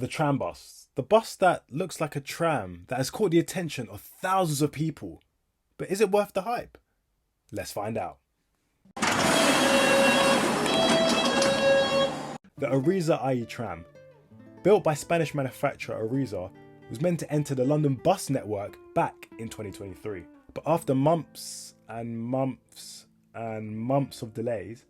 The Tram-Bus. The bus that looks like a tram that has caught the attention of thousands of people. But is it worth the hype? Let's find out. The Irizar ieTram, built by Spanish manufacturer Irizar, was meant to enter the London bus network back in 2023. But after months and months and months of delays,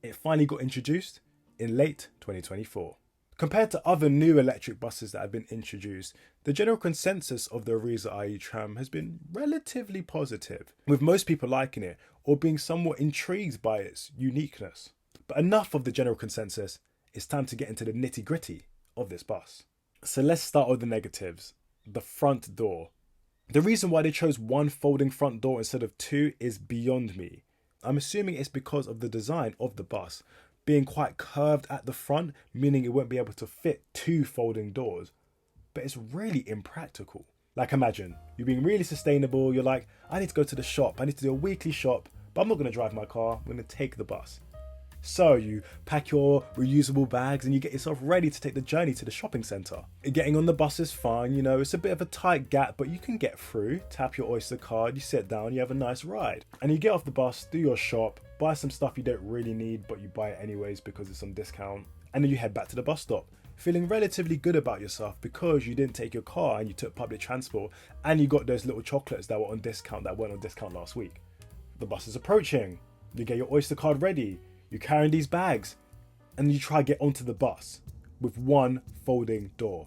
it finally got introduced in late 2024. Compared to other new electric buses that have been introduced, the general consensus of the Irizar ieTram has been relatively positive, with most people liking it or being somewhat intrigued by its uniqueness. But enough of the general consensus, it's time to get into the nitty-gritty of this bus. So let's start with the negatives. The front door. The reason why they chose one folding front door instead of two is beyond me. I'm assuming it's because of the design of the bus being quite curved at the front, meaning it won't be able to fit two folding doors. But it's really impractical. Like, imagine you're being really sustainable. You're like, I need to go to the shop. I need to do a weekly shop, but I'm not going to drive my car. I'm going to take the bus. So you pack your reusable bags and you get yourself ready to take the journey to the shopping centre. Getting on the bus is fine, you know, it's a bit of a tight gap, but you can get through. Tap your Oyster card, you sit down, you have a nice ride. And you get off the bus, do your shop, buy some stuff you don't really need, but you buy it anyways because it's on discount. And then you head back to the bus stop, feeling relatively good about yourself because you didn't take your car and you took public transport and you got those little chocolates that were on discount that weren't on discount last week. The bus is approaching, you get your Oyster card ready, you're carrying these bags, and you try to get onto the bus with one folding door.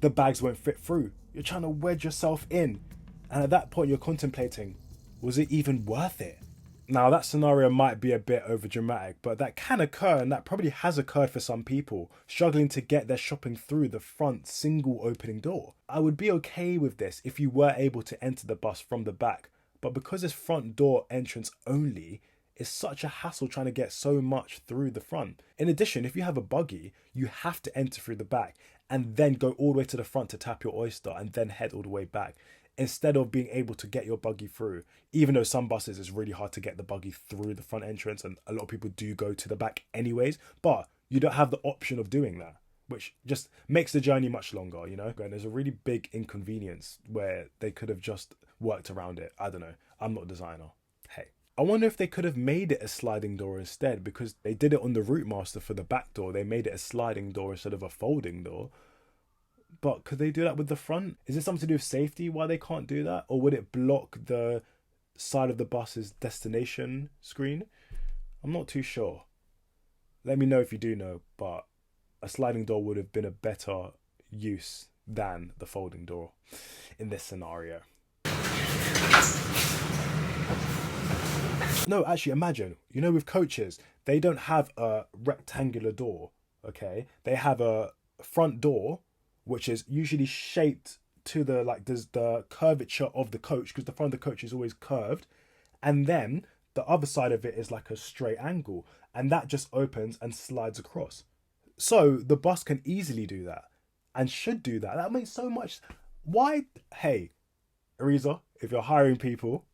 The bags won't fit through. You're trying to wedge yourself in. And at that point, you're contemplating, was it even worth it? Now, that scenario might be a bit over dramatic, but that can occur, and that probably has occurred for some people, struggling to get their shopping through the front single opening door. I would be okay with this if you were able to enter the bus from the back, but because it's front door entrance only, it's such a hassle trying to get so much through the front. In addition, if you have a buggy, you have to enter through the back and then go all the way to the front to tap your Oyster and then head all the way back, instead of being able to get your buggy through. Even though some buses it's really hard to get the buggy through the front entrance and a lot of people do go to the back anyways, but you don't have the option of doing that, which just makes the journey much longer, you know? And there's a really big inconvenience where they could have just worked around it. I don't know. I'm not a designer. Hey. I wonder if they could have made it a sliding door instead, because they did it on the Route Master for the back door. They made it a sliding door instead of a folding door. But could they do that with the front? Is it something to do with safety why they can't do that? Or would it block the side of the bus's destination screen? I'm not too sure. Let me know if you do know, but a sliding door would have been a better use than the folding door in this scenario. No, actually, imagine, you know, with coaches, they don't have a rectangular door, okay? They have a front door, which is usually shaped to the curvature of the coach, because the front of the coach is always curved. And then the other side of it is like a straight angle, and that just opens and slides across. So the bus can easily do that and should do that. That makes so much. Why? Hey, Irizar, if you're hiring people,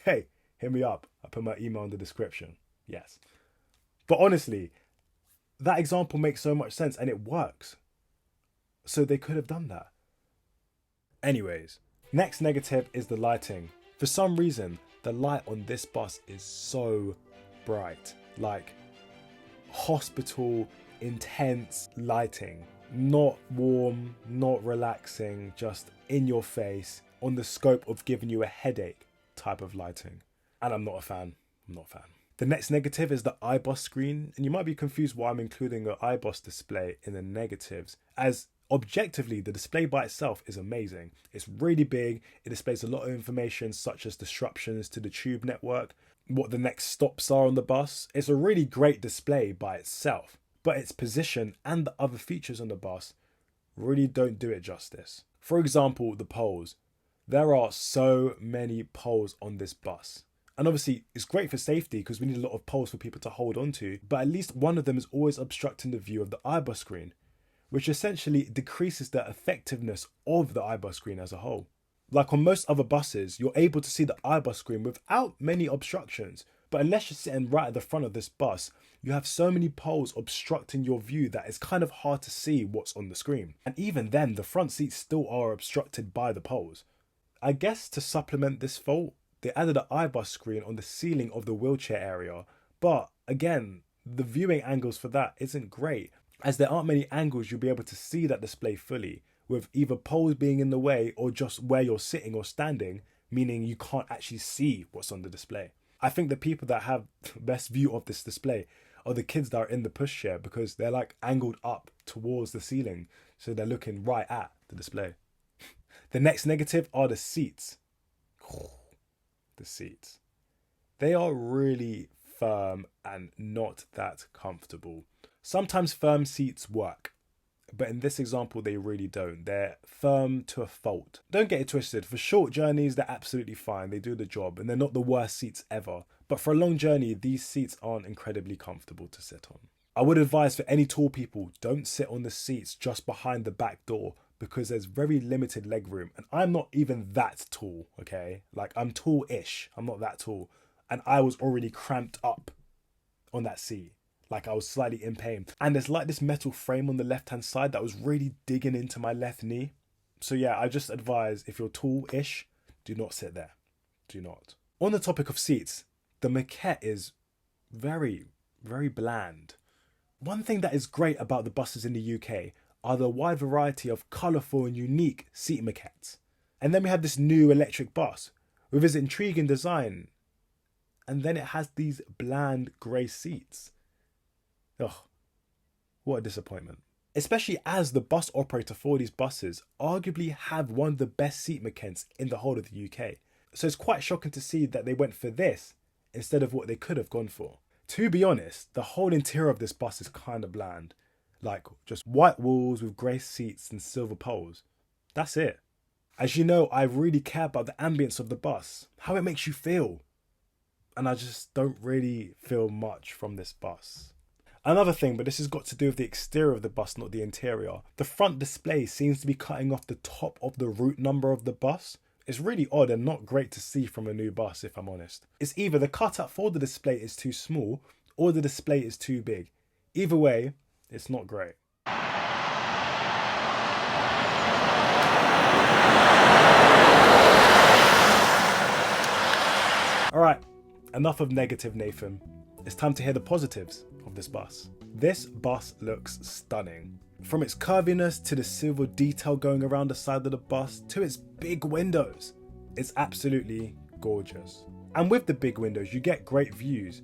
hey, hit me up. I'll put my email in the description. Yes. But honestly, that example makes so much sense and it works. So they could have done that. Anyways, next negative is the lighting. For some reason, the light on this bus is so bright. Like hospital intense lighting. Not warm, not relaxing, just in your face, on the scope of giving you a headache type of lighting. And I'm not a fan. The next negative is the iBus screen, and you might be confused why I'm including an iBus display in the negatives, as objectively the display by itself is amazing. It's really big, it displays a lot of information such as disruptions to the tube network, what the next stops are on the bus. It's a really great display by itself, but its position and the other features on the bus really don't do it justice. For example, the poles. There are so many poles on this bus. And obviously, it's great for safety because we need a lot of poles for people to hold onto, but at least one of them is always obstructing the view of the iBus screen, which essentially decreases the effectiveness of the iBus screen as a whole. Like on most other buses, you're able to see the iBus screen without many obstructions, But unless you're sitting right at the front of this bus, you have so many poles obstructing your view that it's kind of hard to see what's on the screen. And even then, the front seats still are obstructed by the poles. I guess to supplement this fault, they added an iBus screen on the ceiling of the wheelchair area. But again, the viewing angles for that isn't great, as there aren't many angles you'll be able to see that display fully, with either poles being in the way or just where you're sitting or standing, meaning you can't actually see what's on the display. I think the people that have the best view of this display are the kids that are in the pushchair, because they're like angled up towards the ceiling, so they're looking right at the display. The next negative are the seats. The seats. They are really firm and not that comfortable. Sometimes firm seats work, but in this example they really don't. They're firm to a fault. Don't get it twisted, for short journeys they're absolutely fine, they do the job, and they're not the worst seats ever. But for a long journey, these seats aren't incredibly comfortable to sit on. I would advise for any tall people, don't sit on the seats just behind the back door, because there's very limited leg room, and I'm not even that tall, okay? Like, I'm tall-ish, I'm not that tall, and I was already cramped up on that seat. Like, I was slightly in pain. And there's like this metal frame on the left-hand side that was really digging into my left knee. So yeah, I just advise, if you're tall-ish, do not sit there. Do not. On the topic of seats, the moquette is very, very bland. One thing that is great about the buses in the UK are the wide variety of colourful and unique seat moquettes. And then we have this new electric bus with its intriguing design. And then it has these bland grey seats. Ugh, what a disappointment. Especially as the bus operator for these buses arguably have one of the best seat moquettes in the whole of the UK. So it's quite shocking to see that they went for this instead of what they could have gone for. To be honest, the whole interior of this bus is kind of bland. Like, just white walls with grey seats and silver poles. That's it. As you know, I really care about the ambience of the bus, how it makes you feel. And I just don't really feel much from this bus. Another thing, but this has got to do with the exterior of the bus, not the interior. The front display seems to be cutting off the top of the route number of the bus. It's really odd and not great to see from a new bus, if I'm honest. It's either the cutout for the display is too small or the display is too big. Either way, it's not great. Alright, enough of negative, Nathan. It's time to hear the positives of this bus. This bus looks stunning. From its curviness to the silver detail going around the side of the bus to its big windows. It's absolutely gorgeous. And with the big windows, you get great views.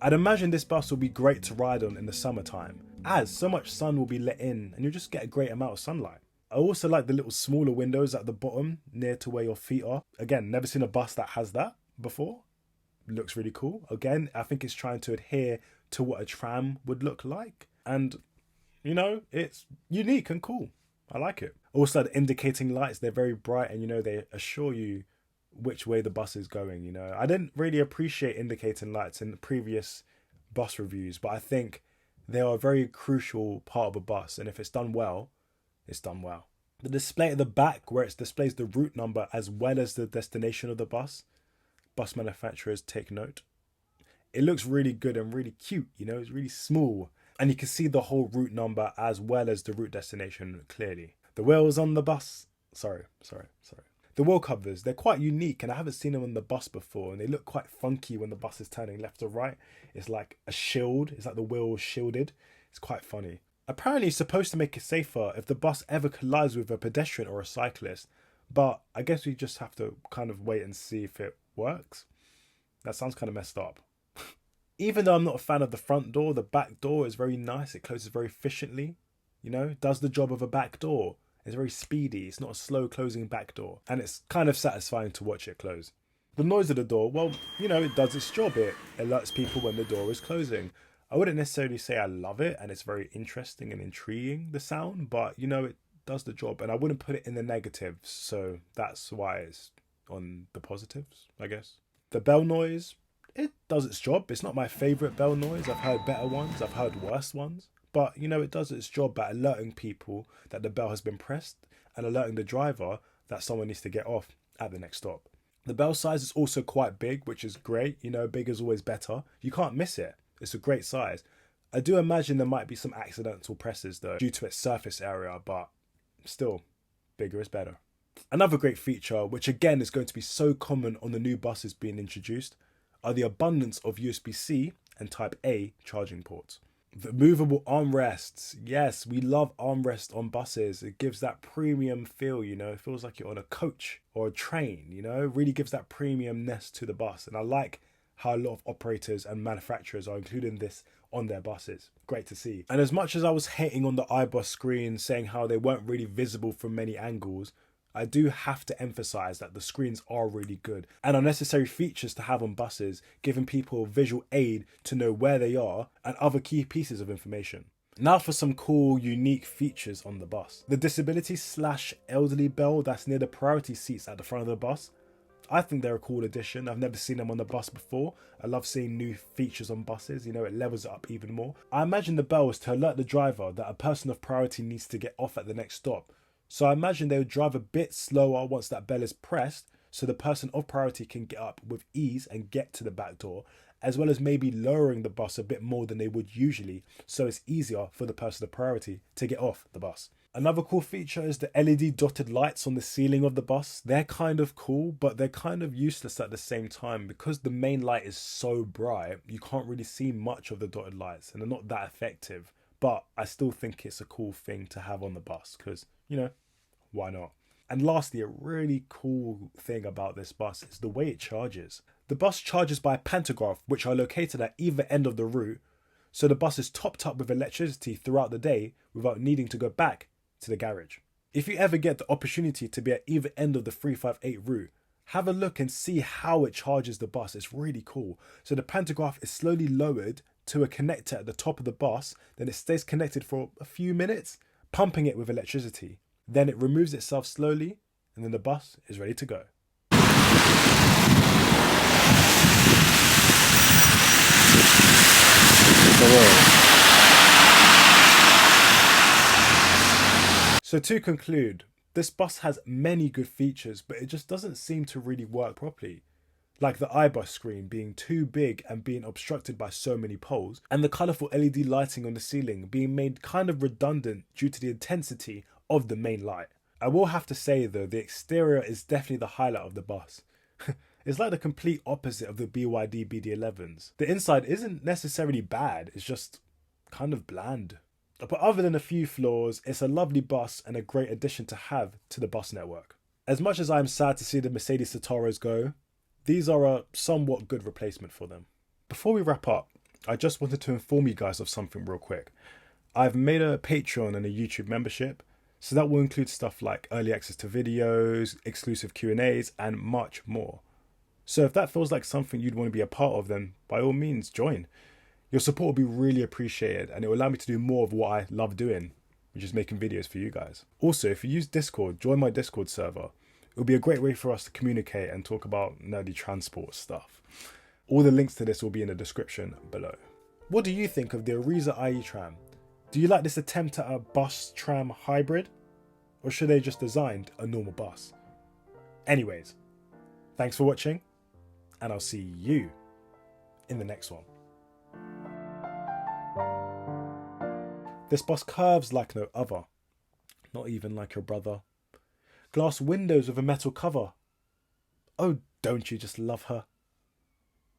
I'd imagine this bus will be great to ride on in the summertime, as so much sun will be let in and you'll just get a great amount of sunlight. I also like the little smaller windows at the bottom near to where your feet are. Again, never seen a bus that has that before. Looks really cool. Again, I think it's trying to adhere to what a tram would look like. And, you know, it's unique and cool. I like it. Also, the indicating lights, they're very bright and, you know, they assure you which way the bus is going, you know. I didn't really appreciate indicating lights in the previous bus reviews, but I think they are a very crucial part of a bus. And if it's done well, it's done well. The display at the back, where it displays the route number as well as the destination of the bus manufacturers, take note. It looks really good and really cute, you know, it's really small. And you can see the whole route number as well as the route destination clearly. The wheels on the bus, sorry. The wheel covers, they're quite unique and I haven't seen them on the bus before, and they look quite funky when the bus is turning left or right. It's like a shield, it's like the wheel is shielded. It's quite funny. Apparently it's supposed to make it safer if the bus ever collides with a pedestrian or a cyclist, but I guess we just have to kind of wait and see if it works. That sounds kind of messed up. Even though I'm not a fan of the front door, the back door is very nice. It closes very efficiently, you know, does the job of a back door. It's very speedy. It's not a slow closing back door. And it's kind of satisfying to watch it close. The noise of the door, well, you know, it does its job. It alerts people when the door is closing. I wouldn't necessarily say I love it and it's very interesting and intriguing, the sound, but, you know, it does the job. And I wouldn't put it in the negatives. So that's why it's on the positives, I guess. The bell noise, it does its job. It's not my favourite bell noise. I've heard better ones. I've heard worse ones. But, you know, it does its job by alerting people that the bell has been pressed and alerting the driver that someone needs to get off at the next stop. The bell size is also quite big, which is great. Big is always better. You can't miss it. It's a great size. I do imagine there might be some accidental presses though, due to its surface area, but still, bigger is better. Another great feature, which again is going to be so common on the new buses being introduced, are the abundance of USB-C and Type-A charging ports. The movable armrests. Yes, we love armrests on buses. It gives that premium feel, It feels like you're on a coach or a train, It really gives that premiumness to the bus. And I like how a lot of operators and manufacturers are including this on their buses. Great to see. And as much as I was hating on the iBus screen, saying how they weren't really visible from many angles, I do have to emphasize that the screens are really good and are necessary features to have on buses, giving people visual aid to know where they are and other key pieces of information. Now for some cool, unique features on the bus. The disability/elderly bell that's near the priority seats at the front of the bus. I think they're a cool addition. I've never seen them on the bus before. I love seeing new features on buses, it levels it up even more. I imagine the bell is to alert the driver that a person of priority needs to get off at the next stop. So I imagine they would drive a bit slower once that bell is pressed, so the person of priority can get up with ease and get to the back door, as well as maybe lowering the bus a bit more than they would usually, so it's easier for the person of priority to get off the bus. Another cool feature is the LED dotted lights on the ceiling of the bus. They're kind of cool, but they're kind of useless at the same time because the main light is so bright, you can't really see much of the dotted lights and they're not that effective. But I still think it's a cool thing to have on the bus because, why not? And lastly, a really cool thing about this bus is the way it charges. The bus charges by a pantograph, which are located at either end of the route, so the bus is topped up with electricity throughout the day without needing to go back to the garage. If you ever get the opportunity to be at either end of the 358 route, have a look and see how it charges the bus. It's really cool. So the pantograph is slowly lowered to a connector at the top of the bus, then it stays connected for a few minutes, pumping it with electricity. Then it removes itself slowly, and then the bus is ready to go. So to conclude, this bus has many good features, but it just doesn't seem to really work properly. Like the iBus screen being too big and being obstructed by so many poles, and the colourful LED lighting on the ceiling being made kind of redundant due to the intensity of the main light. I will have to say though, the exterior is definitely the highlight of the bus. It's like the complete opposite of the BYD BD11s. The inside isn't necessarily bad, it's just kind of bland. But other than a few flaws, it's a lovely bus and a great addition to have to the bus network. As much as I'm sad to see the Mercedes Citarios go, these are a somewhat good replacement for them. Before we wrap up, I just wanted to inform you guys of something real quick. I've made a Patreon and a YouTube membership, so that will include stuff like early access to videos, exclusive Q&As, and much more. So if that feels like something you'd want to be a part of, then by all means join. Your support will be really appreciated and it will allow me to do more of what I love doing, which is making videos for you guys. Also, if you use Discord, join my Discord server. It will be a great way for us to communicate and talk about nerdy transport stuff. All the links to this will be in the description below. What do you think of the Irizar ieTram? Do you like this attempt at a bus-tram hybrid? Or should they just designed a normal bus? Anyways, thanks for watching, and I'll see you in the next one. This bus curves like no other, not even like your brother. Glass windows with a metal cover. Oh, don't you just love her?